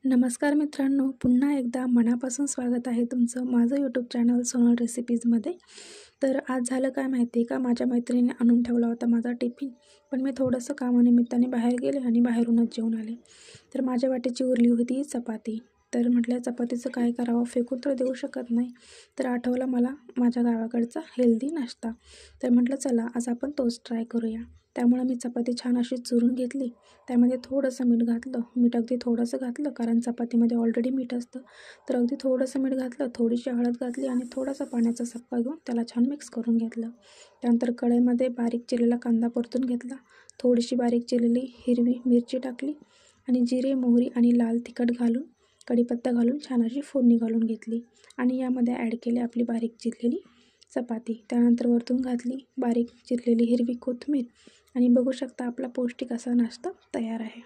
नमस्कार मित्रांनो, पुन्हा एकदा मनापासून स्वागत आहे तुमचं माझं यूट्यूब चॅनल सोनल रेसिपीजमध्ये. तर आज झालं काय माहिती आहे का, माझ्या मैत्रिणीने आणून ठेवला होता माझा टिफिन, पण मी थोडंसं कामानिमित्ताने बाहेर गेले आणि बाहेरूनच जेवून आले. तर माझ्या वाटेची उरली होती चपाती. तर म्हटलं चपातीचं काय करावं, फेकून तर देऊ शकत नाही. तर आठवलं मला माझ्या गावाकडचा हेल्दी नाश्ता. तर म्हटलं चला आज आपण तोच ट्राय करूया. त्यामुळे मी चपाती छान अशी चुरून घेतली. त्यामध्ये थोडंसं मीठ घातलं. मीठ अगदी थोडंसं घातलं, कारण चपातीमध्ये ऑलरेडी मीठ असतं. तर अगदी थोडंसं मीठ घातलं, थोडीशी हळद घातली आणि थोडासा पाण्याचा सप्पा घेऊन त्याला छान मिक्स करून घेतलं. त्यानंतर कढईमध्ये बारीक चिरलेला कांदा परतून घेतला. थोडीशी बारीक चिरलेली हिरवी मिरची टाकली आणि जिरे, मोहरी आणि लाल तिखट घालून कढीपत्ता घालून छान अशी फोडणी घालून घेतली आणि यामध्ये ॲड केली आपली बारीक चिरलेली चपाती. त्यानंतर वरतून घातली बारीक चिरलेली हिरवी कोथिंबीर आणि बघू शकता आपला पौष्टिक असा नाश्ता तयार आहे.